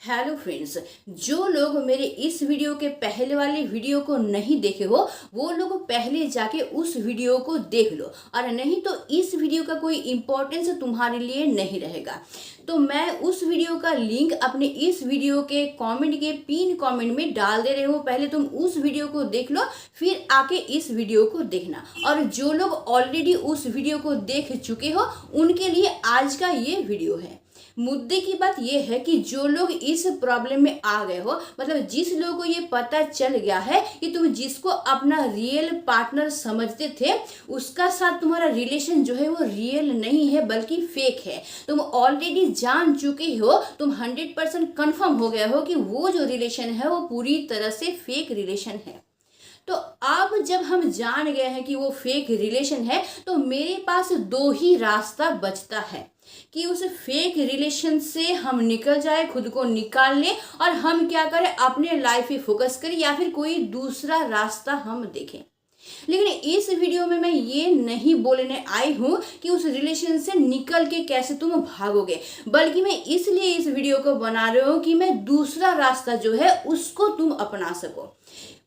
Hello friends. जो लोग मेरे इस वीडियो के पहले वाले वीडियो को नहीं देखे हो वो लोग पहले जाके उस वीडियो को देख लो, और नहीं तो इस वीडियो का कोई इम्पोर्टेंस तुम्हारे लिए नहीं रहेगा। तो मैं उस वीडियो का लिंक अपने इस वीडियो के कमेंट के पिन कमेंट में डाल दे रही हूँ। पहले तुम उस वीडियो को देख लो, फिर आके इस वीडियो को देखना। और जो लोग ऑलरेडी उस वीडियो को देख चुके हो उनके लिए आज का ये वीडियो है। मुद्दे की बात यह है कि जो लोग इस प्रॉब्लम में आ गए हो, मतलब जिस लोगों को ये पता चल गया है कि तुम जिसको अपना रियल पार्टनर समझते थे उसका साथ तुम्हारा रिलेशन जो है वो रियल नहीं है बल्कि फेक है। तुम ऑलरेडी जान चुके हो, तुम 100% कन्फर्म हो गए हो कि वो जो रिलेशन है वो पूरी तरह से फेक रिलेशन है। तो अब जब हम जान गए हैं कि वो फेक रिलेशन है तो मेरे पास दो ही रास्ता बचता है कि उस फेक रिलेशन से हम निकल जाए, खुद को निकाल लें और हम क्या करें, अपने लाइफ पे फोकस करें या फिर कोई दूसरा रास्ता हम देखें। लेकिन इस वीडियो में मैं ये नहीं बोलने आई हूँ कि उस रिलेशन से निकल के कैसे तुम भागोगे, बल्कि मैं इसलिए इस वीडियो को बना रही हूँ कि मैं दूसरा रास्ता जो है उसको तुम अपना सको।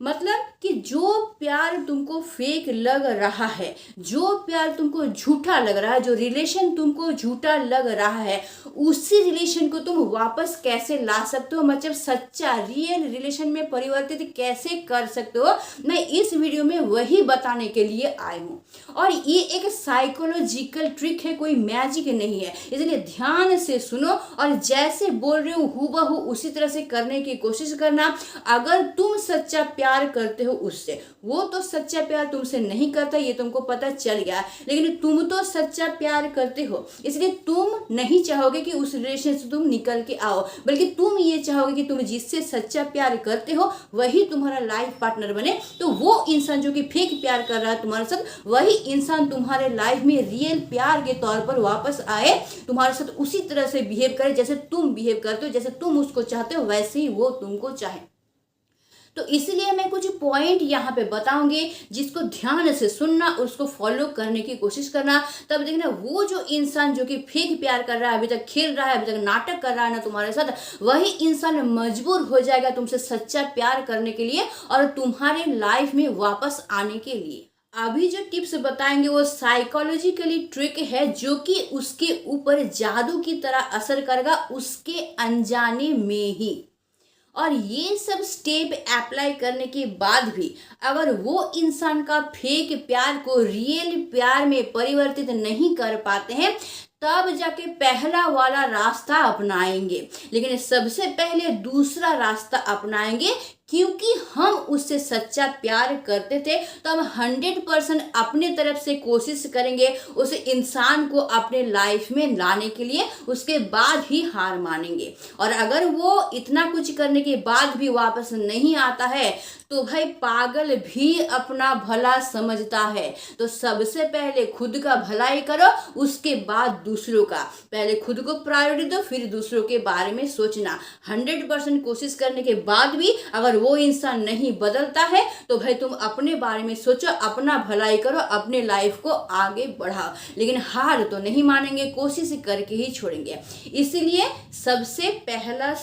मतलब कि जो प्यार तुमको फेक लग रहा है, जो प्यार तुमको झूठा लग रहा है, जो रिलेशन तुमको झूठा लग रहा है, उसी रिलेशन को तुम वापस कैसे ला सकते हो, मतलब सच्चा रियल रिलेशन में परिवर्तित कैसे कर सकते हो, मैं इस वीडियो में वही बताने के लिए आई हूँ। और ये एक साइकोलॉजिकल ट्रिक है, कोई मैजिक नहीं है, इसलिए ध्यान से सुनो और जैसे बोल रही हूँ हूबहू उसी तरह से करने की कोशिश करना। अगर तुम सच्चा प्यार करते हो उससे, वो तो सच्चा प्यार तुमसे नहीं करता, ये तुमको पता चल गया, लेकिन तुम तो सच्चा प्यार करते हो, इसलिए तुम नहीं चाहोगे कि उस रिलेशन से तुम निकल के आओ, बल्कि तुम ये चाहोगे कि तुम जिससे सच्चा प्यार करते हो वही तुम्हारा लाइफ पार्टनर बने। तो वो इंसान जो कि फेक प्यार कर रहा है तुम्हारे साथ, वही इंसान तुम्हारे लाइफ में रियल प्यार के तौर पर वापस आए, तुम्हारे साथ उसी तरह से बिहेव करे जैसे तुम बिहेव करते हो, जैसे तुम उसको चाहते हो वैसे ही वो तुमको चाहे। तो इसलिए मैं कुछ पॉइंट यहाँ पे बताऊंगी जिसको ध्यान से सुनना, उसको फॉलो करने की कोशिश करना। तब देखना वो जो इंसान जो कि फेक प्यार कर रहा है, अभी तक खेल रहा है, अभी तक नाटक कर रहा है ना तुम्हारे साथ, वही इंसान मजबूर हो जाएगा तुमसे सच्चा प्यार करने के लिए और तुम्हारे लाइफ में वापस आने के लिए। अभी जो टिप्स बताएंगे वो साइकोलॉजिकली ट्रिक है जो कि उसके ऊपर जादू की तरह असर करेगा उसके अनजाने में ही। और ये सब स्टेप अप्लाई करने के बाद भी अगर वो इंसान का फेक प्यार को रियल प्यार में परिवर्तित नहीं कर पाते हैं तब जाके पहला वाला रास्ता अपनाएंगे, लेकिन सबसे पहले दूसरा रास्ता अपनाएंगे क्योंकि हम उससे सच्चा प्यार करते थे। तो हम 100% अपने तरफ से कोशिश करेंगे उस इंसान को अपने लाइफ में लाने के लिए, उसके बाद ही हार मानेंगे। और अगर वो इतना कुछ करने के बाद भी वापस नहीं आता है तो भाई पागल भी अपना भला समझता है। तो सबसे पहले खुद का भलाई करो, उसके बाद दूसरों का। पहले खुद को प्रायोरिटी दो, फिर दूसरों के बारे में सोचना। 100% कोशिश करने के बाद भी अगर वो इंसान नहीं बदलता है तो भाई तुम अपने बारे में सोचो, अपना भलाई करो, अपने लाइफ को आगे बढ़ाओ, लेकिन हार तो नहीं मानेंगे, कोशिश करके ही छोड़ेंगे। इसलिए सबसे पहला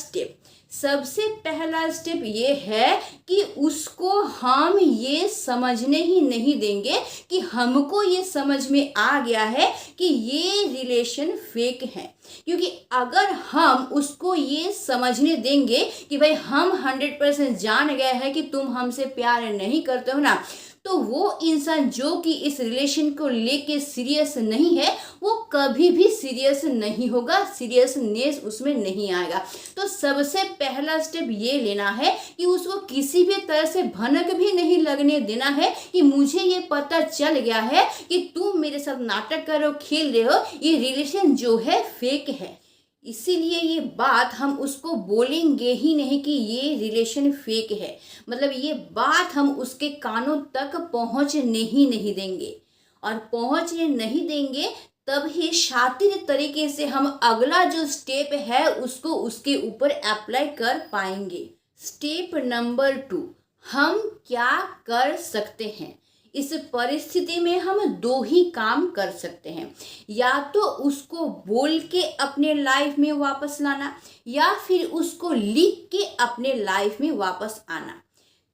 स्टेप ये है कि उसको हम ये समझने ही नहीं देंगे कि हमको ये समझ में आ गया है कि ये रिलेशन फेक है। क्योंकि अगर हम उसको ये समझने देंगे कि भाई हम 100% जान गए हैं कि तुम हमसे प्यार नहीं करते हो ना, तो वो इंसान जो कि इस रिलेशन को लेके सीरियस नहीं है वो कभी भी सीरियस नहीं होगा, सीरियसनेस उसमें नहीं आएगा। तो सबसे पहला स्टेप ये लेना है कि उसको किसी भी तरह से भनक भी नहीं लगने देना है कि मुझे ये पता चल गया है कि तुम मेरे साथ नाटक कर रहे हो, खेल रहे हो, ये रिलेशन जो है फेक है। इसीलिए ये बात हम उसको बोलेंगे ही नहीं कि ये रिलेशन फेक है, मतलब ये बात हम उसके कानों तक पहुंचने ही नहीं देंगे। और पहुंचने नहीं देंगे तब ही शातिर तरीके से हम अगला जो स्टेप है उसको उसके ऊपर अप्लाई कर पाएंगे। स्टेप नंबर 2, हम क्या कर सकते हैं। इस परिस्थिति में हम दो ही काम कर सकते हैं, या तो उसको बोल के अपने लाइफ में वापस लाना, या फिर उसको लिख के अपने लाइफ में वापस आना।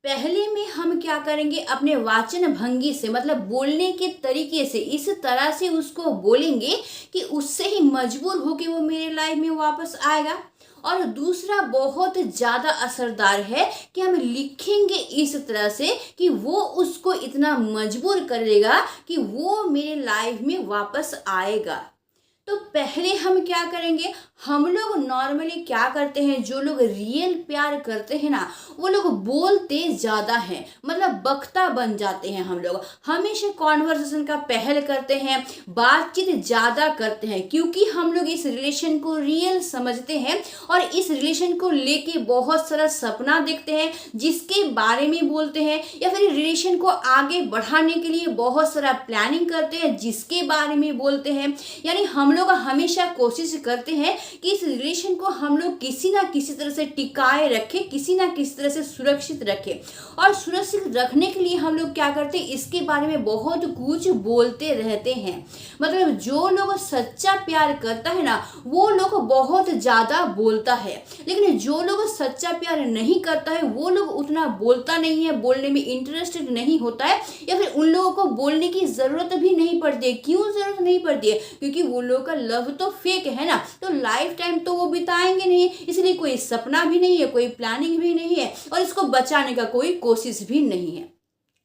पहले में हम क्या करेंगे, अपने वाचन भंगी से, मतलब बोलने के तरीके से इस तरह से उसको बोलेंगे कि उससे ही मजबूर होकर वो मेरे लाइफ में वापस आएगा। और दूसरा बहुत ज़्यादा असरदार है कि हम लिखेंगे इस तरह से कि वो उसको इतना मजबूर करेगा कि वो मेरे लाइफ में वापस आएगा। तो पहले हम क्या करेंगे, हम लोग नॉर्मली क्या करते हैं, जो लोग रियल प्यार करते हैं ना, वो लोग बोलते ज़्यादा हैं, मतलब वक्ता बन जाते हैं। हम लोग हमेशा कॉन्वर्सेशन का पहल करते हैं, बातचीत ज़्यादा करते हैं, क्योंकि हम लोग इस रिलेशन को रियल समझते हैं और इस रिलेशन को लेके बहुत सारा सपना देखते हैं जिसके बारे में बोलते हैं, या फिर रिलेशन को आगे बढ़ाने के लिए बहुत सारा प्लानिंग करते हैं जिसके बारे में बोलते हैं। यानी हम लोग हमेशा कोशिश करते हैं कि इस रिलेशन को हम लोग किसी ना किसी तरह से टिकाए रखें, किसी ना किसी तरह से सुरक्षित रखें। और सुरक्षित रखने के लिए हम लोग क्या करते हैं, इसके बारे में बहुत कुछ बोलते रहते हैं। मतलब जो लोग सच्चा प्यार करता है ना, वो लोग बहुत ज़्यादा बोलता है, लेकिन जो लोग सच्चा प्यार नहीं करता है वो लोग उतना बोलता नहीं है, बोलने में इंटरेस्टेड नहीं होता है, या फिर उन लोगों को बोलने की ज़रूरत भी नहीं पड़ती है। क्यों ज़रूरत नहीं पड़ती है? क्योंकि वो लोग का लव तो फेक है ना, तो लाइफ टाइम तो वो बिताएंगे नहीं, इसलिए कोई सपना भी नहीं है, कोई प्लानिंग भी नहीं है, और इसको बचाने का कोई कोशिश भी नहीं है।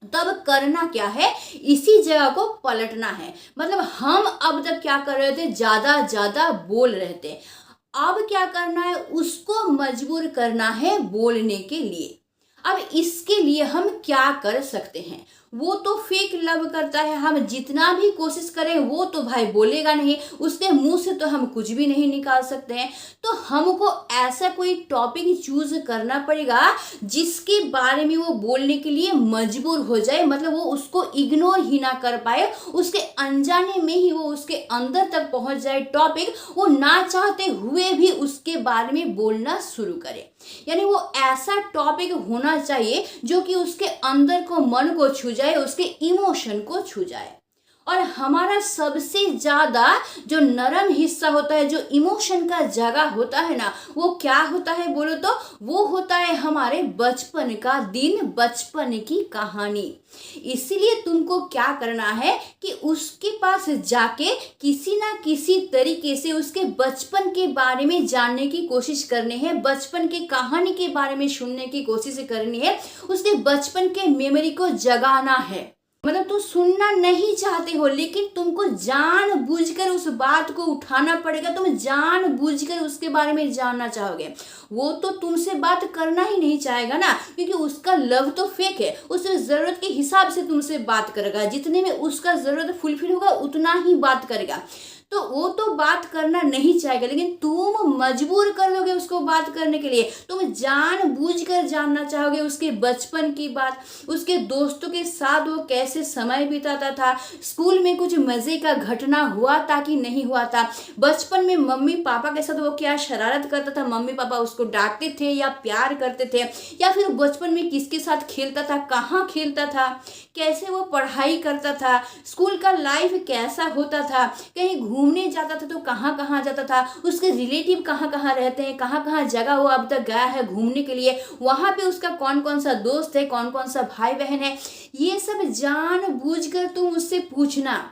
तब करना क्या है, इसी जगह को पलटना है। मतलब हम अब तक क्या कर रहे थे, ज़्यादा बोल रहे थे, अब क्या करना है, उसको मजबूर करना है बोलने के लिए। अब इसके लिए हम क्या कर सकते हैं, वो तो फेक लव करता है, हम जितना भी कोशिश करें वो तो भाई बोलेगा नहीं, उसके मुंह से तो हम कुछ भी नहीं निकाल सकते हैं। तो हमको ऐसा कोई टॉपिक चूज करना पड़ेगा जिसके बारे में वो बोलने के लिए मजबूर हो जाए, मतलब वो उसको इग्नोर ही ना कर पाए, उसके अनजाने में ही वो उसके अंदर तक पहुंच जाए टॉपिक, वो ना चाहते हुए भी उसके बारे में बोलना शुरू करे। यानी वो ऐसा टॉपिक होना चाहिए जो कि उसके अंदर को, मन को छू जाए, उसके इमोशन को छू जाए। और हमारा सबसे ज़्यादा जो नरम हिस्सा होता है, जो इमोशन का जगह होता है ना, वो क्या होता है बोलो तो, वो होता है हमारे बचपन का दिन, बचपन की कहानी। इसीलिए तुमको क्या करना है कि उसके पास जाके किसी ना किसी तरीके से उसके बचपन के बारे में जानने की कोशिश करनी है, बचपन की कहानी के बारे में सुनने की कोशिश करनी है, उसके बचपन के मेमोरी को जगाना है। मतलब तुम सुनना नहीं चाहते हो, लेकिन तुमको जानबूझकर उस बात को उठाना पड़ेगा, तुम जानबूझकर उसके बारे में जानना चाहोगे। वो तो तुमसे बात करना ही नहीं चाहेगा ना, क्योंकि उसका लव तो फेक है, उस ज़रूरत के हिसाब से तुमसे बात करेगा, जितने में उसका ज़रूरत फुलफिल होगा उतना ही बात करेगा। तो वो तो बात करना नहीं चाहेगा, लेकिन तुम मजबूर कर दोगे उसको बात करने के लिए। तुम जानबूझकर जानना चाहोगे उसके बचपन की बात, उसके दोस्तों के साथ वो कैसे समय बिताता था, स्कूल में कुछ मज़े का घटना हुआ था कि नहीं हुआ था, बचपन में मम्मी पापा के साथ वो क्या शरारत करता था, मम्मी पापा उसको डांटते थे या प्यार करते थे, या फिर बचपन में किसके साथ खेलता था, कहाँ खेलता था, कैसे वो पढ़ाई करता था, स्कूल का लाइफ कैसा होता था, कहीं घूमने जाता था तो कहाँ कहाँ जाता था, उसके रिलेटिव कहाँ कहाँ रहते हैं, कहाँ कहाँ जगह वो अब तक गया है घूमने के लिए, वहाँ पे उसका कौन कौन सा दोस्त है, कौन कौन सा भाई बहन है, ये सब जानबूझकर तुम उससे पूछना।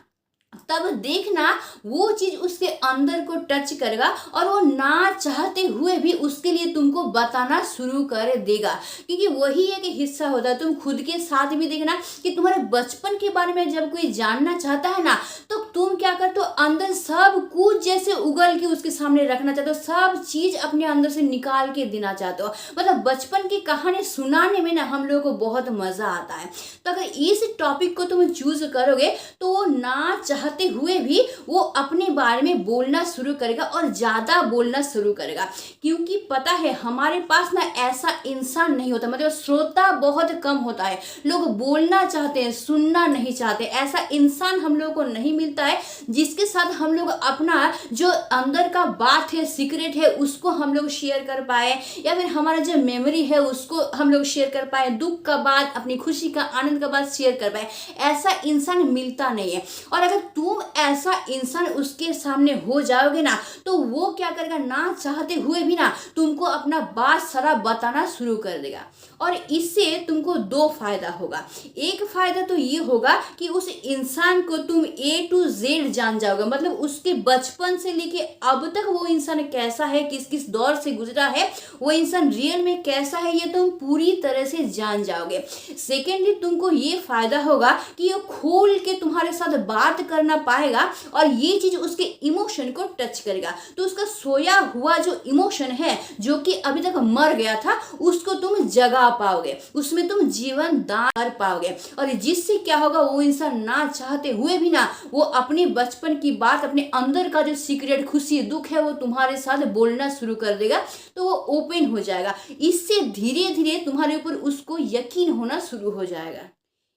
तब देखना वो चीज़ उसके अंदर को टच करेगा और वो ना चाहते हुए भी उसके लिए तुमको बताना शुरू कर देगा, क्योंकि वही एक हिस्सा होता है। तुम खुद के साथ भी देखना कि तुम्हारे बचपन के बारे में जब कोई जानना चाहता है ना, तो तुम क्या करते हो, अंदर सब कुछ जैसे उगल के उसके सामने रखना चाहते हो, सब चीज़ अपने अंदर से निकाल के देना चाहते हो। मतलब बचपन की कहानी सुनाने में ना हम लोगों को बहुत मज़ा आता है। तो अगर इस टॉपिक को तुम चूज करोगे तो वो ना चाहते हुए भी वो अपने बारे में बोलना शुरू करेगा और ज़्यादा बोलना शुरू करेगा, क्योंकि पता है हमारे पास ना ऐसा इंसान नहीं होता, मतलब श्रोता बहुत कम होता है। लोग बोलना चाहते हैं, सुनना नहीं चाहते, ऐसा इंसान हम लोगों को नहीं मिलता है जिसके साथ हम लोग अपना जो अंदर का बात है, सीक्रेट है, उसको हम लोग शेयर कर पाए, या फिर हमारा जो मेमोरी है उसको हम लोग शेयर कर पाए, दुख का बात, अपनी खुशी का, आनंद का बात शेयर कर पाए। ऐसा इंसान मिलता नहीं है। और अगर तुम ऐसा इंसान उसके सामने हो जाओगे ना, तो वो क्या करेगा, ना चाहते हुए भी ना तुमको अपना बात सारा बताना शुरू कर देगा। और इससे तुमको दो फायदा होगा। एक फायदा तो ये होगा कि उस इंसान को तुम A to Z जान जाओगे, मतलब उसके बचपन से लेके अब तक वो इंसान कैसा है, किस किस दौर से गुजरा है, वो इंसान रियल में कैसा है, ये तुम पूरी तरह से जान जाओगे। सेकेंडली तुमको ये फायदा होगा कि वो खोल के तुम्हारे साथ बात करना पाएगा और ये चीज उसके इमोशन को टच करेगा। तो उसका सोया हुआ जो इमोशन है, जो कि अभी तक मर गया था, उसको तुम जगा पाओगे, उसमें तुम जीवन दान कर पाओगे। और जिससे क्या होगा, वो इंसान ना चाहते हुए भी ना वो अपने बचपन की बात, अपने अंदर का जो सीक्रेट खुशी दुख है, वो तुम्हारे साथ बोलना शुरू कर देगा। तो वो ओपन हो जाएगा। इससे धीरे धीरे तुम्हारे ऊपर उसको यकीन होना शुरू हो जाएगा।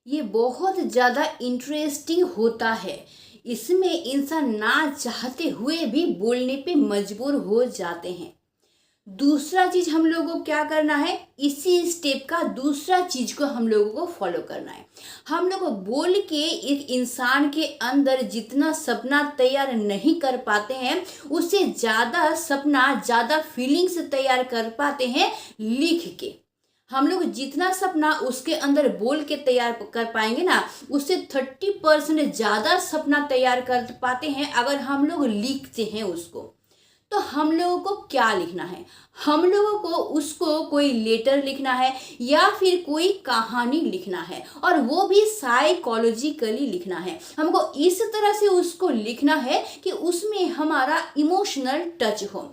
ये बहुत ज़्यादा इंटरेस्टिंग होता है। इसमें इंसान ना चाहते हुए भी बोलने पे मजबूर हो जाते हैं। दूसरा चीज हम लोगों को क्या करना है, इसी स्टेप का दूसरा चीज को हम लोगों को फॉलो करना है। हम लोग बोल के एक इंसान के अंदर जितना सपना तैयार नहीं कर पाते हैं, उससे ज्यादा सपना, ज्यादा फीलिंग्स तैयार कर पाते हैं लिख के। हम लोग जितना सपना उसके अंदर बोल के तैयार कर पाएंगे ना, उससे 30% ज्यादा सपना तैयार कर पाते हैं अगर हम लोग लिखते हैं उसको। तो हम लोगों को क्या लिखना है, हम लोगों को उसको कोई लेटर लिखना है या फिर कोई कहानी लिखना है, और वो भी साइकोलॉजिकली लिखना है। हमको इस तरह से उसको लिखना है कि उसमें हमारा इमोशनल टच हो।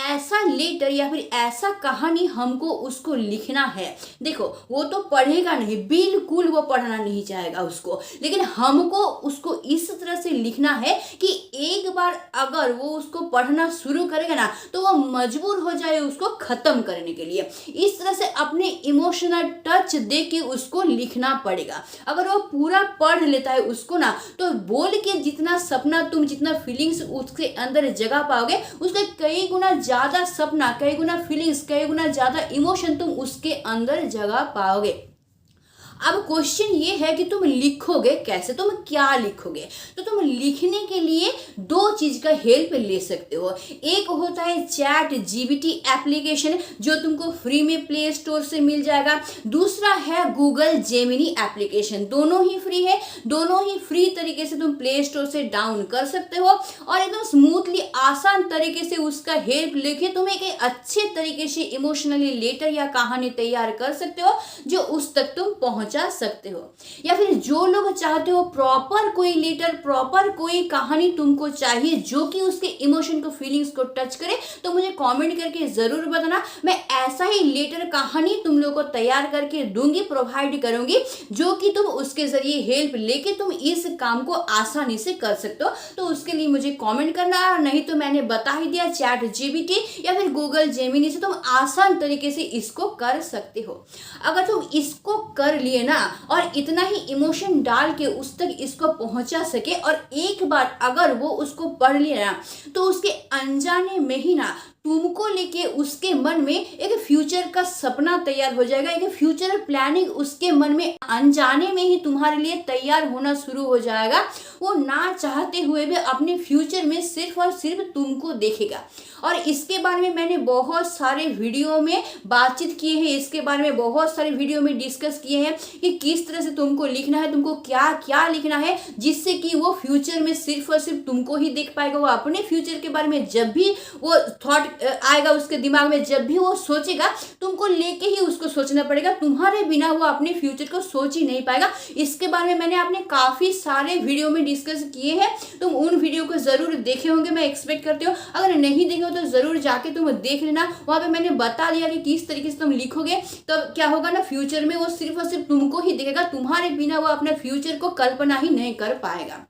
ऐसा लेटर या फिर ऐसा कहानी हमको उसको लिखना है। देखो, वो तो पढ़ेगा नहीं, बिल्कुल वो पढ़ना नहीं चाहेगा उसको, लेकिन हमको उसको इस तरह से लिखना है कि एक बार अगर वो उसको पढ़ना शुरू करेगा ना, तो वो मजबूर हो जाए उसको खत्म करने के लिए। इस तरह से अपने इमोशनल टच दे के उसको लिखना पड़ेगा। अगर वो पूरा पढ़ लेता है उसको ना, तो बोल के जितना सपना तुम, जितना फीलिंग्स उसके अंदर जगा पाओगे, उसके कई गुना ज्यादा सपना, कई गुना फीलिंग्स, कई गुना ज्यादा इमोशन तुम उसके अंदर जगा पाओगे। अब क्वेश्चन ये है कि तुम लिखोगे कैसे, तुम क्या लिखोगे। तो तुम लिखने के लिए दो चीज का हेल्प ले सकते हो। एक होता है ChatGPT एप्लीकेशन, जो तुमको फ्री में प्ले स्टोर से मिल जाएगा। दूसरा है गूगल जेमिनी एप्लीकेशन, दोनों ही फ्री है, दोनों ही फ्री तरीके से तुम प्ले स्टोर से डाउन कर सकते हो और एकदम स्मूथली, आसान तरीके से उसका हेल्प लेके तुम एक अच्छे तरीके से इमोशनली लेटर या कहानी तैयार कर सकते हो, जो उस तक तुम पहुंचा सकते हो। या फिर जो लोग चाहते हो प्रॉपर कोई लेटर, प्रॉपर कोई कहानी तुमको चाहिए जो कि उसके इमोशन को, फीलिंग्स को टच करे, तो मुझे कमेंट करके जरूर बताना। मैं ऐसा ही लेटर, कहानी तुम लोग को तैयार करके दूंगी, प्रोवाइड करूंगी, जो कि तुम उसके जरिए हेल्प लेके तुम इस काम को आसानी से कर सकते हो। तो उसके लिए मुझे कमेंट करना, नहीं तो मैंने बता ही दिया, ChatGPT या फिर गूगल जेमिनी से तुम आसान तरीके से इसको कर सकते हो। अगर तुम इसको कर लिए ना और इतना ही इमोशन डाल के उस तक इसको पहुंचा सके, और एक बार अगर वो उसको पढ़ लिया ना, तो उसके अनजाने में ही ना तुमको लेके उसके मन में एक फ्यूचर का सपना तैयार हो जाएगा, एक फ्यूचर प्लानिंग उसके मन में अनजाने में ही तुम्हारे लिए तैयार होना शुरू हो जाएगा। वो ना चाहते हुए भी अपने फ्यूचर में सिर्फ और सिर्फ तुमको देखेगा। और इसके बारे में मैंने बहुत सारे वीडियो में बातचीत किए हैं, इसके बारे में बहुत सारे वीडियो में डिस्कस किए हैं कि किस तरह से तुमको लिखना है, तुमको क्या क्या लिखना है, जिससे कि वो फ्यूचर में सिर्फ और सिर्फ तुमको ही देख पाएगा। वो अपने फ्यूचर के बारे में जब भी वो थॉट आएगा उसके दिमाग में, जब भी वो सोचेगा, तुमको लेके ही उसको सोचना पड़ेगा। तुम्हारे बिना वो अपने फ्यूचर को सोच ही नहीं पाएगा। इसके बारे में मैंने अपने काफी सारे वीडियो में डिस्कस किए हैं, तुम उन वीडियो को जरूर देखे होंगे, मैं एक्सपेक्ट करती हूँ। अगर नहीं देखे हो तो जरूर जाके तुम देख लेना। वहां पे मैंने बता दिया कि किस तरीके से तुम लिखोगे, तब क्या होगा ना, फ्यूचर में वो सिर्फ और सिर्फ तुमको ही देखेगा, तुम्हारे बिना वो अपने फ्यूचर को कल्पना ही नहीं कर पाएगा।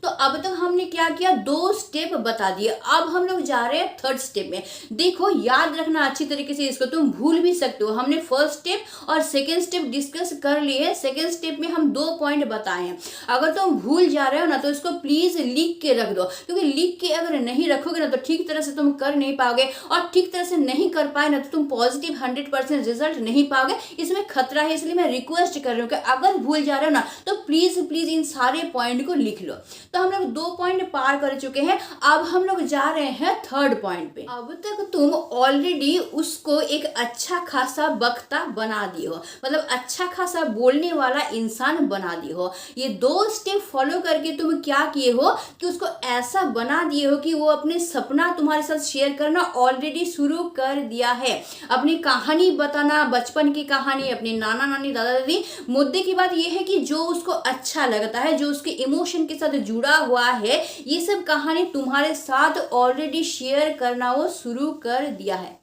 तो अब तक हमने क्या किया, 2 स्टेप बता दिए। अब हम लोग जा रहे हैं थर्ड स्टेप में। देखो याद रखना अच्छी तरीके से, इसको तुम भूल भी सकते हो। हमने फर्स्ट स्टेप और सेकेंड स्टेप डिस्कस कर लिए हैं। सेकेंड स्टेप में हम 2 पॉइंट बताए हैं। अगर तुम भूल जा रहे हो ना तो इसको प्लीज लिख के रख दो, क्योंकि लिख के अगर नहीं रखोगे ना तो ठीक तरह से तुम कर नहीं पाओगे, और ठीक तरह से नहीं कर पाए ना तो तुम पॉजिटिव 100% रिजल्ट नहीं पाओगे। इसमें खतरा है, इसलिए मैं रिक्वेस्ट कर रही हूँ कि अगर भूल जा रहे हो ना तो प्लीज इन सारे पॉइंट को लिख लो। तो हम लोग 2 पॉइंट पार कर चुके हैं। अब हम लोग जा रहे हैं थर्ड पॉइंट पे। अब तक तुम ऑलरेडी उसको एक अच्छा खासा वक्ता बना दिए हो, मतलब अच्छा खासा बोलने वाला इंसान बना दिए हो। ये 2 स्टेप फॉलो करके तुम क्या किए हो कि उसको ऐसा बना दिए हो कि वो अपने सपना तुम्हारे साथ शेयर करना ऑलरेडी शुरू कर दिया है। अपनी कहानी बताना, बचपन की कहानी, अपने नाना नानी दादा दादी। मुद्दे की बात यह है कि जो उसको अच्छा लगता है, जो उसके इमोशन के साथ जुड़ा हुआ है, ये सब कहानी तुम्हारे साथ ऑलरेडी शेयर करना वो शुरू कर दिया है।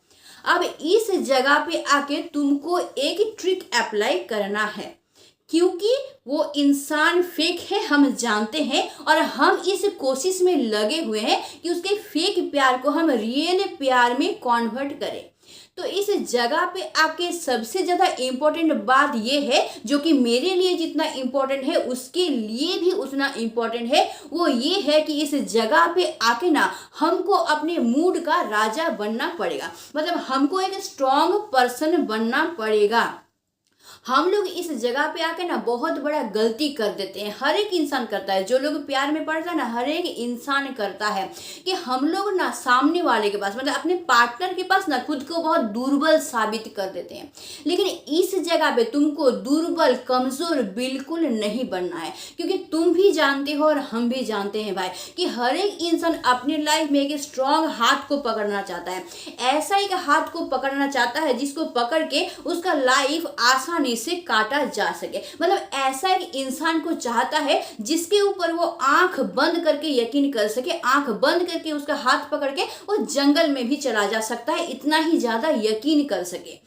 अब इस जगह पे आके तुमको एक ट्रिक अप्लाई करना है, क्योंकि वो इंसान फेक है हम जानते हैं, और हम इस कोशिश में लगे हुए हैं कि उसके फेक प्यार को हम रियल प्यार में कन्वर्ट करें। तो इस जगह पे आके सबसे ज़्यादा इम्पोर्टेंट बात ये है, जो कि मेरे लिए जितना इम्पोर्टेंट है उसके लिए भी उतना इम्पोर्टेंट है, वो ये है कि इस जगह पे आके ना हमको अपने मूड का राजा बनना पड़ेगा। मतलब हमको एक स्ट्रॉन्ग पर्सन बनना पड़ेगा। हम लोग इस जगह पे आके ना बहुत बड़ा गलती कर देते हैं, हर एक इंसान करता है। जो लोग प्यार में पड़ता है ना, हर एक इंसान करता है कि हम लोग ना सामने वाले के पास, मतलब अपने पार्टनर के पास ना खुद को बहुत दुर्बल साबित कर देते हैं। लेकिन इस जगह पे तुमको दुर्बल कमजोर बिल्कुल नहीं बनना है, क्योंकि तुम भी जानते हो और हम भी जानते हैं भाई कि हर एक इंसान अपने लाइफ में एक स्ट्रॉन्ग हाथ को पकड़ना चाहता है। ऐसा एक हाथ को पकड़ना चाहता है जिसको पकड़ के उसका लाइफ आसानी से काटा जा सके। मतलब ऐसा एक इंसान को चाहता है जिसके ऊपर वो आंख बंद करके यकीन कर सके, आंख बंद करके उसका हाथ पकड़ के वो जंगल में भी चला जा सकता है, इतना ही ज्यादा यकीन कर सके।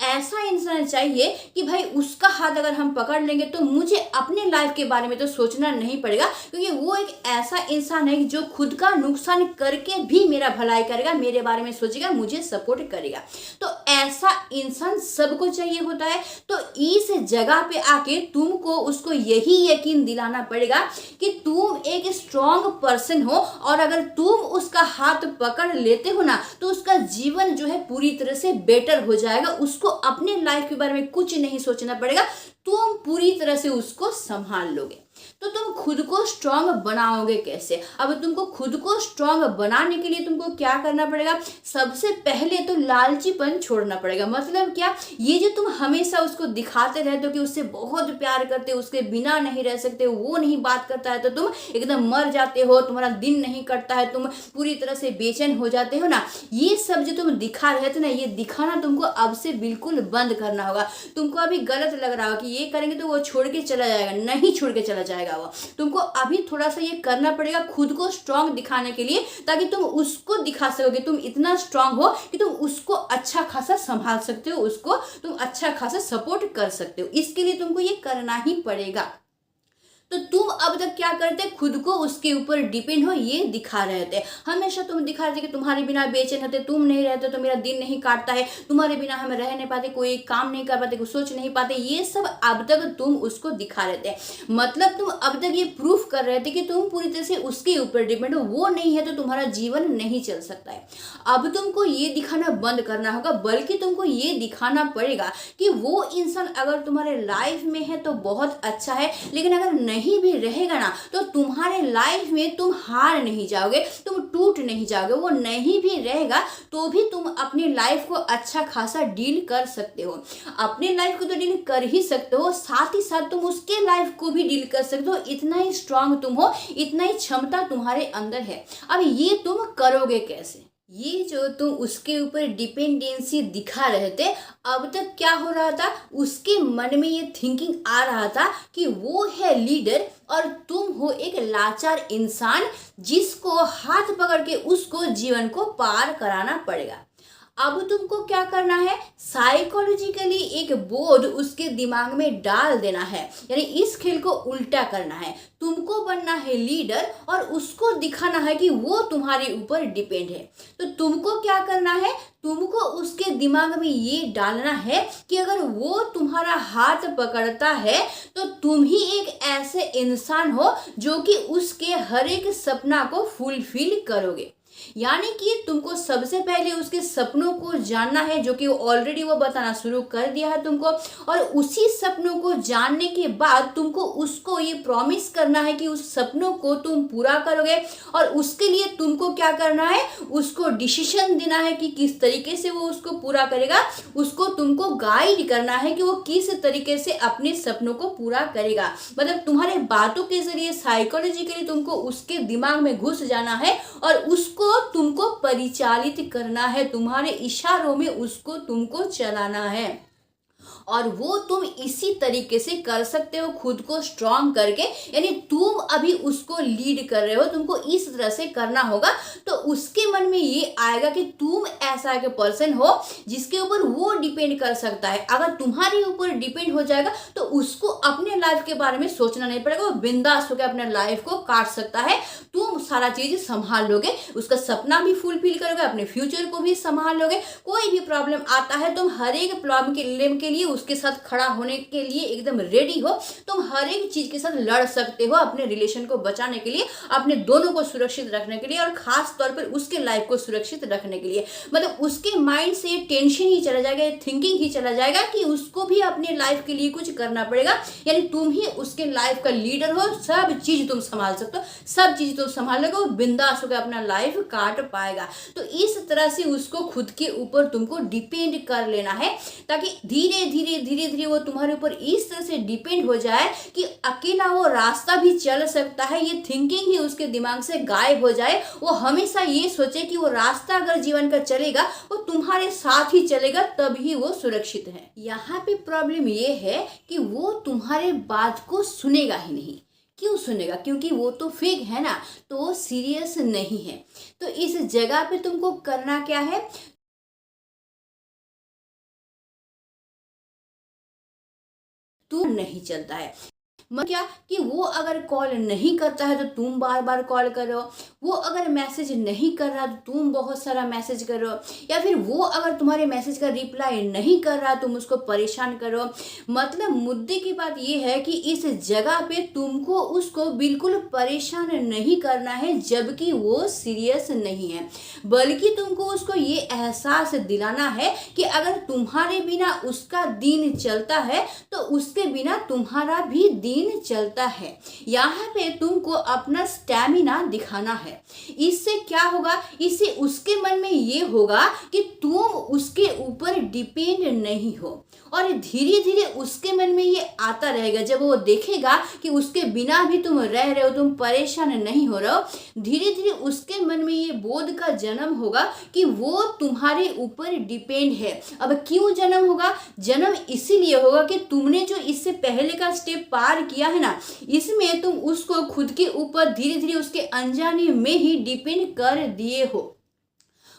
ऐसा इंसान चाहिए कि भाई उसका हाथ अगर हम पकड़ लेंगे तो मुझे अपने लाइफ के बारे में तो सोचना नहीं पड़ेगा, क्योंकि वो एक ऐसा इंसान है जो खुद का नुकसान करके भी मेरा भलाई करेगा, मेरे बारे में सोचेगा, मुझे सपोर्ट करेगा। तो ऐसा इंसान सबको चाहिए होता है। तो इस जगह पे आके तुमको उसको यही यकीन दिलाना पड़ेगा कि तुम एक स्ट्रॉन्ग पर्सन हो, और अगर तुम उसका हाथ पकड़ लेते हो ना तो उसका जीवन जो है पूरी तरह से बेटर हो जाएगा। उसको अपने लाइफ के बारे में कुछ नहीं सोचना पड़ेगा, तुम पूरी तरह से उसको संभाल लोगे। तो तुम खुद को स्ट्रांग बनाओगे कैसे? अब तुमको खुद को स्ट्रांग बनाने के लिए तुमको क्या करना पड़ेगा? सबसे पहले तो लालचीपन छोड़ना पड़ेगा। मतलब क्या? ये जो तुम हमेशा उसको दिखाते रहते हो कि उससे बहुत प्यार करते हो, उसके बिना नहीं रह सकते, वो नहीं बात करता है तो तुम एकदम मर जाते हो, तुम्हारा दिन नहीं कटता है, तुम पूरी तरह से बेचैन हो जाते हो ना, ये सब जो तुम दिखा रहे थे ना, ये दिखाना तुमको अब से बिल्कुल बंद करना होगा। तुमको अभी गलत लग रहा हो कि ये करेंगे तो वो छोड़ के चला जाएगा, नहीं छोड़ के चला जाएगा वो। तुमको अभी थोड़ा सा ये करना पड़ेगा खुद को स्ट्रांग दिखाने के लिए, ताकि तुम उसको दिखा सकोगे तुम इतना स्ट्रांग हो कि तुम उसको अच्छा खासा संभाल सकते हो, उसको तुम अच्छा खासा सपोर्ट कर सकते हो। इसके लिए तुमको ये करना ही पड़ेगा। तो तुम अब तक क्या करते? खुद को उसके ऊपर डिपेंड हो ये दिखा रहे थे। हमेशा तुम दिखा रहे थे कि तुम्हारे बिना बेचैन होते, तुम नहीं रहते तो मेरा दिन नहीं काटता है, तुम्हारे बिना हम रह नहीं पाते, कोई काम नहीं कर पाते, कुछ सोच नहीं पाते, ये सब अब तक तुम उसको दिखा रहे थे। मतलब तुम अब तक ये प्रूफ कर रहे थे कि तुम पूरी तरह से उसके ऊपर डिपेंड हो, वो नहीं है तो तुम्हारा जीवन नहीं चल सकता है। अब तुमको ये दिखाना बंद करना होगा, बल्कि तुमको ये दिखाना पड़ेगा कि वो इंसान अगर तुम्हारे लाइफ में है तो बहुत अच्छा है, लेकिन अगर नहीं भी रहेगा ना तो तुम्हारे लाइफ में तुम हार नहीं जाओगे, तुम टूट नहीं जाओगे। वो नहीं भी रहेगा तो भी तुम अपनी लाइफ को अच्छा खासा डील कर सकते हो। अपने लाइफ को तो डील कर ही सकते हो, साथ ही साथ तुम उसके लाइफ को भी डील कर सकते हो। इतना ही स्ट्रांग तुम हो, इतना ही क्षमता तुम्हारे अंदर है। अब ये तुम करोगे कैसे? ये जो तुम उसके ऊपर डिपेंडेंसी दिखा रहे थे, अब तक क्या हो रहा था? उसके मन में ये थिंकिंग आ रहा था कि वो है लीडर और तुम हो एक लाचार इंसान जिसको हाथ पकड़ के उसको जीवन को पार कराना पड़ेगा। अब तुमको क्या करना है, साइकोलॉजिकली एक बोर्ड उसके दिमाग में डाल देना है, यानी इस खेल को उल्टा करना है। तुमको बनना है लीडर और उसको दिखाना है कि वो तुम्हारे ऊपर डिपेंड है। तो तुमको क्या करना है, तुमको उसके दिमाग में ये डालना है कि अगर वो तुम्हारा हाथ पकड़ता है तो तुम ही एक ऐसे इंसान हो जो कि उसके हर एक सपना को फुलफिल करोगे। यानी कि तुमको सबसे पहले उसके सपनों को जानना है, जो कि ऑलरेडी वो बताना शुरू कर दिया है तुमको, और उसी सपनों को जानने के बाद तुमको उसको ये प्रॉमिस करना है कि उस सपनों को तुम पूरा करोगे। और उसके लिए तुमको क्या करना है, उसको डिसीजन देना है कि किस तरीके से वो उसको पूरा करेगा। उसको तुमको गाइड करना है कि वो किस तरीके से अपने सपनों को पूरा करेगा। मतलब तुम्हारे बातों के जरिए साइकोलॉजिकली तुमको उसके दिमाग में घुस जाना है और उसको तुमको परिचालित करना है, तुम्हारे इशारों में उसको तुमको चलाना है। और वो तुम इसी तरीके से कर सकते हो, खुद को स्ट्रांग करके। यानी तुम अभी उसको लीड कर रहे हो, तुमको इस तरह से करना होगा। तो उसके मन में ये आएगा कि तुम ऐसा एक पर्सन हो जिसके ऊपर वो डिपेंड कर सकता है। अगर तुम्हारे ऊपर डिपेंड हो जाएगा तो उसको अपने लाइफ के बारे में सोचना नहीं पड़ेगा, वो बिंदास होकर अपने लाइफ को काट सकता है। तुम सारा चीज संभाल लोगे, उसका सपना भी फुलफिल करोगे, अपने फ्यूचर को भी संभाल लोगे। कोई भी प्रॉब्लम आता है तुम हर एक प्रॉब्लम के लिए उसके साथ खड़ा होने के लिए एकदम रेडी हो। तुम हर एक चीज के साथ लड़ सकते हो, अपने रिलेशन को बचाने के लिए, अपने दोनों को सुरक्षित रखने के लिए, और खास तौर पर उसके लाइफ को सुरक्षित रखने के लिए। मतलब उसके माइंड से टेंशन ही चला जाएगा, थिंकिंग ही चला जाएगा कि उसको भी अपने लाइफ के लिए कुछ करना पड़ेगा। यानी तुम ही उसके लाइफ का लीडर हो, सब चीज तुम संभाल सकते हो, सब चीज तुम संभालोगे, वो बिंदास होकर अपना लाइफ काट पाएगा। तो इस तरह से उसको खुद के ऊपर तुमको डिपेंड कर लेना है, ताकि धीरे धीरे वो तुम्हारे ऊपर इस तरह से डिपेंड हो जाए कि अकेला वो रास्ता भी चल सकता है। ये थिंकिंग ही उसके दिमाग से गायब हो जाए। वो हमेशा ये सोचे कि वो रास्ता अगर जीवन का चलेगा वो तुम्हारे साथ ही चलेगा, तभी वो सुरक्षित है। यहाँ पे प्रॉब्लम ये है कि वो तुम्हारे बात को सुनेगा ही नहीं। क्यों सुनेगा? क्योंकि वो तो फेक है ना, तो वो सीरियस नहीं है। तो इस जगह पे तुमको करना क्या है, तू नहीं चलता है। मतलब क्या कि वो अगर कॉल नहीं करता है तो तुम बार बार कॉल कर रहे हो, वो अगर मैसेज नहीं कर रहा तो तुम बहुत सारा मैसेज कर रहे हो, या फिर वो अगर तुम्हारे मैसेज का रिप्लाई नहीं कर रहा तुम उसको परेशान कर रहे हो। मतलब मुद्दे की बात ये है कि इस जगह पे तुमको उसको बिल्कुल परेशान नहीं करना है, जबकि वो सीरियस नहीं है, बल्कि तुमको उसको ये एहसास दिलाना है कि अगर तुम्हारे बिना उसका दिन चलता है तो उसके बिना तुम्हारा भी दिन चलता है। यहाँ पे तुमको अपना स्टैमिना दिखाना है। इससे क्या होगा, इससे उसके मन में ये होगा कि तुम उसके ऊपर डिपेंड नहीं हो, और धीरे धीरे उसके मन में ये आता रहेगा। जब वो देखेगा कि उसके बिना भी तुम रह रहे हो, तुम परेशान नहीं हो रहे हो, धीरे धीरे उसके मन में ये बोध का जन्म होगा कि वो तुम्हारे ऊपर डिपेंड है। अब क्यों जन्म होगा? जन्म इसीलिए होगा कि तुमने जो इससे पहले का स्टेप पार किया है ना, इसमें तुम उसको खुद के ऊपर धीरे धीरे उसके अनजाने में ही डिपेंड कर दिए हो।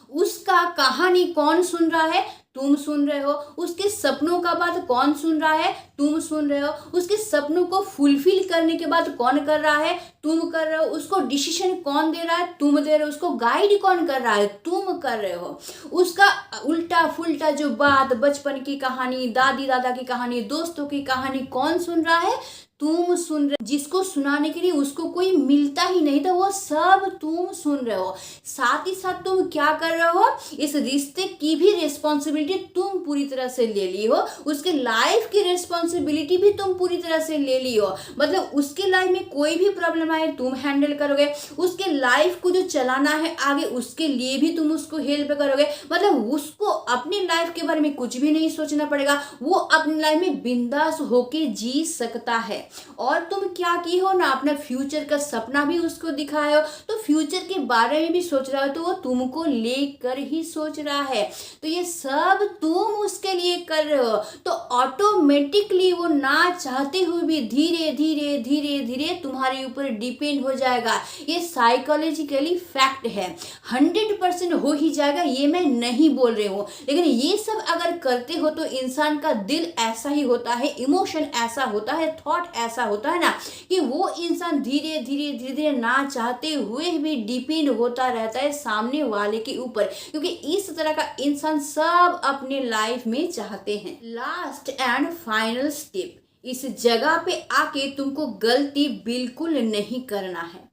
उसका कहानी कौन सुन रहा है? तुम सुन रहे हो। उसके सपनों का बात कौन सुन रहा है? तुम सुन रहे हो। उसके सपनों को फुलफिल करने के बाद कौन कर रहा है? तुम कर रहे हो। उसको डिसीजन कौन दे रहा है? तुम दे रहे हो। उसको गाइड कौन कर रहा है? तुम कर रहे हो। उसका उल्टा फुल्टा जो बात, बचपन की कहानी, दादी दादा की कहानी, दोस्तों की कहानी कौन सुन रहा है? तुम सुन रहे हो। जिसको सुनाने के लिए उसको कोई मिलता ही नहीं था, वो सब तुम सुन रहे हो। साथ ही साथ तुम क्या कर रहे हो, इस रिश्ते की भी रिस्पॉन्सिबिलिटी तुम पूरी तरह से ले ली हो। उसके लाइफ की रिस्पॉन्सिबिलिटी भी तुम पूरी तरह से ले ली हो। मतलब उसके लाइफ में कोई भी प्रॉब्लम आए तुम हैंडल करोगे। उसके लाइफ को जो चलाना है आगे, उसके लिए भी तुम उसको हेल्प करोगे। मतलब उसको अपनी लाइफ के बारे में कुछ भी नहीं सोचना पड़ेगा, वो अपनी लाइफ में बिंदास होके जी सकता है। और तुम क्या की हो ना, अपना फ्यूचर का सपना भी उसको दिखाए हो, तो फ्यूचर के बारे में भी सोच रहा हो, तो वो तुमको लेकर ही सोच रहा है। तो ये सब तुम उसके लिए कर रहे हो, तो ऑटोमेटिकली वो ना चाहते हुए भी धीरे धीरे धीरे धीरे तुम्हारे ऊपर डिपेंड हो जाएगा। ये साइकोलॉजिकली फैक्ट है, 100% हो ही जाएगा, ये मैं नहीं बोल रही हूँ। लेकिन ये सब अगर करते हो तो इंसान का दिल ऐसा ही होता है, इमोशन ऐसा होता है, थॉट ऐसा होता है ना, कि वो इंसान धीरे धीरे धीरे धीरे ना चाहते हुए भी डिपेंड होता रहता है सामने वाले के ऊपर, क्योंकि इस तरह का इंसान सब अपने लाइफ में चाहते हैं। लास्ट एंड फाइनल स्टेप, इस जगह पे आके तुमको गलती बिल्कुल नहीं करना है।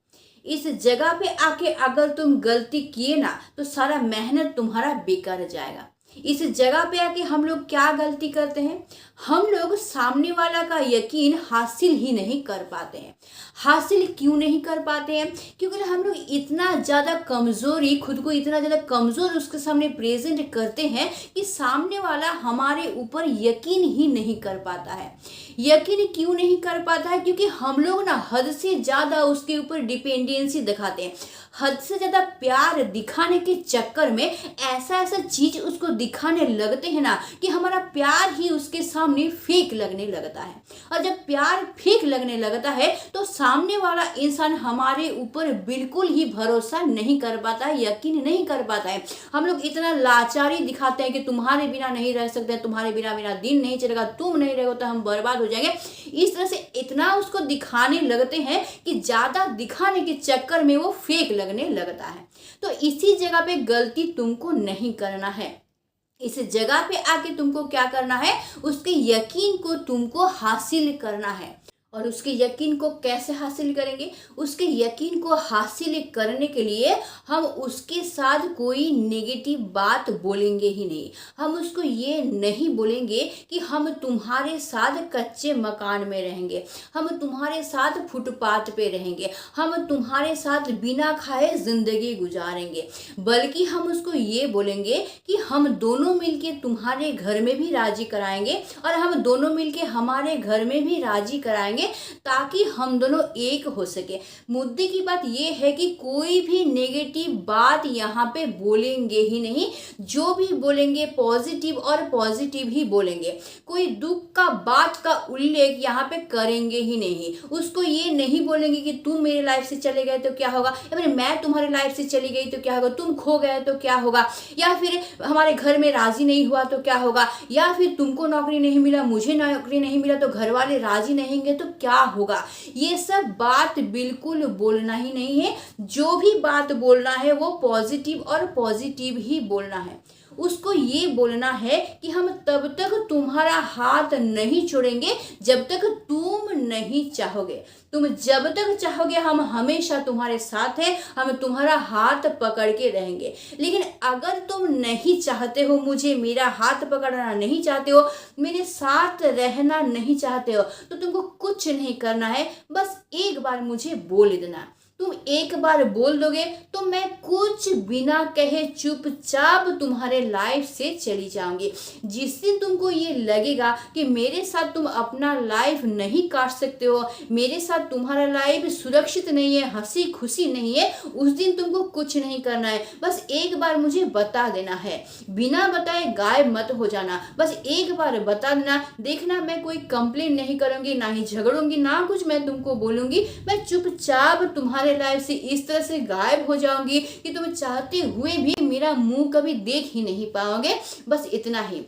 इस जगह पे आके अगर तुम गलती किए ना, तो सारा मेहनत तुम्हारा बेकार जाएगा। इस जगह पे आके हम लोग क्या गलती करते हैं, हम लोग सामने वाला का यकीन हासिल ही नहीं कर पाते हैं। हासिल क्यों नहीं कर पाते हैं? क्योंकि हम लोग इतना ज़्यादा कमज़ोरी, खुद को इतना ज़्यादा कमज़ोर उसके सामने प्रेजेंट करते हैं कि सामने वाला हमारे ऊपर यकीन ही नहीं कर पाता है। यकीन क्यों नहीं कर पाता है? क्योंकि हम लोग ना हद से ज़्यादा उसके ऊपर डिपेंडेंसी दिखाते हैं। हद से ज़्यादा प्यार दिखाने के चक्कर में ऐसा ऐसा चीज़ उसको दिखाने लगते हैं ना, कि हमारा प्यार ही उसके सामने फेक लगने लगता है। और जब प्यार फेक लगने लगता है तो सामने वाला इंसान हमारे ऊपर बिल्कुल ही भरोसा नहीं कर पाता है, यकीन नहीं कर पाता है। हम लोग इतना लाचारी दिखाते हैं कि तुम्हारे बिना नहीं रह सकते, तुम्हारे बिना मेरा दिन नहीं चलेगा, तुम नहीं रहोगे तो हम बर्बाद हो जाएंगे। इस तरह से इतना उसको दिखाने लगते हैं कि ज़्यादा दिखाने के चक्कर में वो फेक लगने लगता है। तो इसी जगह पे गलती तुमको नहीं करना है। इस जगह पे आके तुमको क्या करना है, उसके यकीन को तुमको हासिल करना है। और उसके यकीन को कैसे हासिल करेंगे? उसके यकीन को हासिल करने के लिए हम उसके साथ कोई नेगेटिव बात बोलेंगे ही नहीं। हम उसको ये नहीं बोलेंगे कि हम तुम्हारे साथ कच्चे मकान में रहेंगे, हम तुम्हारे साथ फुटपाथ पे रहेंगे, हम तुम्हारे साथ बिना खाए जिंदगी गुजारेंगे। बल्कि हम उसको ये बोलेंगे कि हम दोनों मिलके तुम्हारे घर में भी राजी कराएंगे और हम दोनों मिलके हमारे घर में भी राजी कराएंगे, ताकि हम दोनों एक हो सके। मुद्दे की बात यह है कि कोई भी नेगेटिव बात यहाँ पे बोलेंगे ही नहीं। जो भी बोलेंगे पॉजिटिव और पॉजिटिव ही बोलेंगे। कोई दुख का बात का उल्लेख यहाँ पे करेंगे ही नहीं। उसको ये नहीं बोलेंगे कि तुम मेरे लाइफ से चले गए तो क्या होगा, या फिर मैं तुम्हारे लाइफ से चली गई तो क्या होगा, तुम खो गए तो क्या होगा, या फिर हमारे घर में राजी नहीं हुआ तो क्या होगा, या फिर तुमको नौकरी नहीं मिला, मुझे नौकरी नहीं मिला तो घर वाले राजी नहीं होंगे तो क्या होगा। ये सब बात बिल्कुल बोलना ही नहीं है। जो भी बात बोलना है वो पॉजिटिव और पॉजिटिव ही बोलना है। उसको ये बोलना है कि हम तब तक तुम्हारा हाथ नहीं छोड़ेंगे जब तक तुम नहीं चाहोगे। तुम जब तक चाहोगे हम हमेशा तुम्हारे साथ हैं, हम तुम्हारा हाथ पकड़ के रहेंगे। लेकिन अगर तुम नहीं चाहते हो, मुझे मेरा हाथ पकड़ना नहीं चाहते हो, मेरे साथ रहना नहीं चाहते हो, तो तुमको कुछ नहीं करना है। बस एक बार मुझे बोल देना। तुम एक बार बोल दोगे तो मैं कुछ बिना कहे चुपचाप तुम्हारे लाइफ से चली जाऊंगी। जिस दिन तुमको ये लगेगा कि मेरे साथ तुम अपना लाइफ नहीं काट सकते हो, मेरे साथ तुम्हारा लाइफ सुरक्षित नहीं है, हंसी खुशी नहीं है, उस दिन तुमको कुछ नहीं करना है। बस एक बार मुझे बता देना है। बिना बताए गायब मत हो जाना। बस एक बार बता देना। देखना मैं कोई कंप्लेन नहीं करूंगी, ना ही झगड़ूंगी, ना कुछ मैं तुमको बोलूंगी। मैं चुपचाप तुम्हारे लाइफ से इस तरह से गायब हो जाऊंगी कि तुम चाहते हुए भी मेरा मुंह कभी देख ही नहीं पाओगे। बस इतना ही।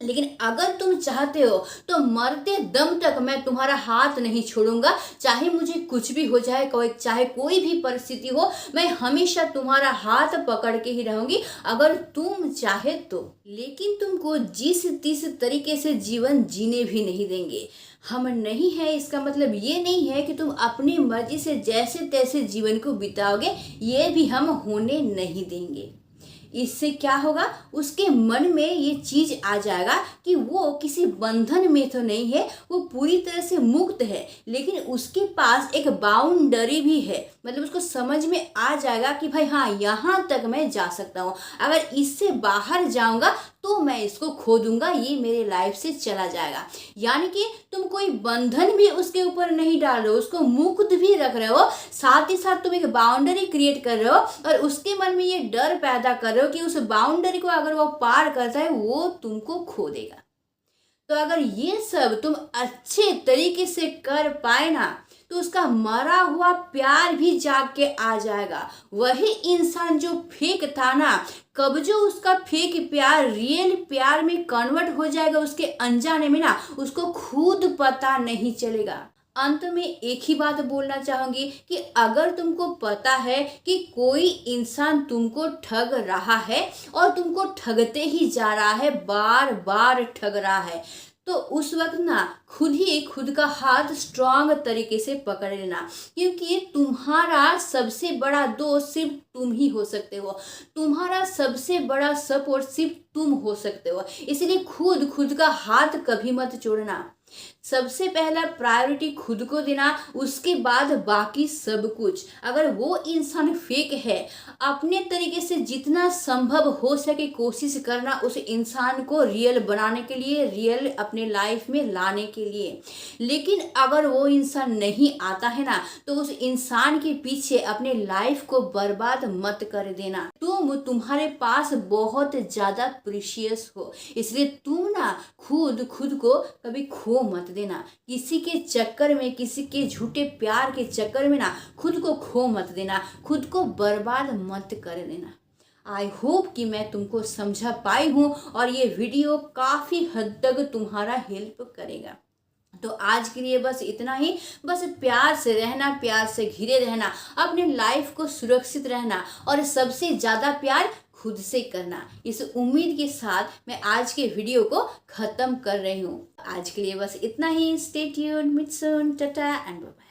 लेकिन अगर तुम चाहते हो तो मरते दम तक मैं तुम्हारा हाथ नहीं छोड़ूंगा। चाहे मुझे कुछ भी हो जाए, चाहे कोई भी परिस्थिति हो, मैं हमेशा तुम्हारा हाथ पकड़ के ही रहूंगी अगर तुम चाहे तो। लेकिन तुमको जिस तीस तरीके से जीवन जीने भी नहीं देंगे। हम नहीं है इसका मतलब ये नहीं है कि तुम अपनी मर्जी से जैसे तैसे जीवन को बिताओगे, ये भी हम होने नहीं देंगे। इससे क्या होगा, उसके मन में ये चीज आ जाएगा कि वो किसी बंधन में तो नहीं है, वो पूरी तरह से मुक्त है, लेकिन उसके पास एक बाउंड्री भी है। मतलब उसको समझ में आ जाएगा कि भाई हाँ, यहाँ तक मैं जा सकता हूँ, अगर इससे बाहर जाऊंगा तो मैं इसको खो दूंगा, ये मेरे लाइफ से चला जाएगा। यानी कि तुम कोई बंधन भी उसके ऊपर नहीं डाल रहे हो, उसको मुक्त भी रख रहे हो, साथ ही साथ तुम एक बाउंड्री क्रिएट कर रहे हो और उसके मन में ये डर पैदा कर रहे हो कि उस बाउंड्री को अगर वो पार करता है वो तुमको खो देगा। तो अगर ये सब तुम अच्छे तरीके से कर पाए ना, तो उसका मरा हुआ प्यार भी जाग के आ जाएगा। वही इंसान जो फेक था ना, कब जो उसका फेक प्यार रियल प्यार में कन्वर्ट हो जाएगा उसके अनजाने में ना, उसको खुद पता नहीं चलेगा। अंत में एक ही बात बोलना चाहूंगी कि अगर तुमको पता है कि कोई इंसान तुमको ठग रहा है और तुमको ठगते ही जा रहा है, बार बार ठग रहा है, तो उस वक्त ना खुद ही खुद का हाथ स्ट्रांग तरीके से पकड़ लेना, क्योंकि तुम्हारा सबसे बड़ा दोस्त सिर्फ तुम ही हो सकते हो, तुम्हारा सबसे बड़ा सपोर्ट सिर्फ तुम हो सकते हो। इसलिए खुद का हाथ कभी मत छोड़ना। सबसे पहला प्रायोरिटी खुद को देना, उसके बाद बाकी सब कुछ। अगर वो इंसान फेक है, अपने तरीके से जितना संभव हो सके कोशिश करना उस इंसान को रियल बनाने के लिए, रियल अपने लाइफ में लाने के लिए। लेकिन अगर वो इंसान नहीं आता है ना, तो उस इंसान के पीछे अपने लाइफ को बर्बाद मत कर देना। तुम्हारे पास बहुत ज्यादा प्रीशियस हो, इसलिए तुम ना खुद को कभी खो मत देना। किसी के चक्कर में, किसी के झूठे प्यार के चक्कर में ना खुद को खो मत देना, खुद को बर्बाद मत कर देना। आई होप कि मैं तुमको समझा पाई हूँ और ये वीडियो काफ़ी हद तक तुम्हारा हेल्प करेगा। तो आज के लिए बस इतना ही। बस प्यार से रहना, प्यार से घिरे रहना, अपने लाइफ को सुरक्षित रहना और सबसे ज़्यादा प्यार खुद से करना। इस उम्मीद के साथ मैं आज के वीडियो को ख़त्म कर रही हूँ। आज के लिए बस इतना ही। Stay tuned, meet soon, tata and bye.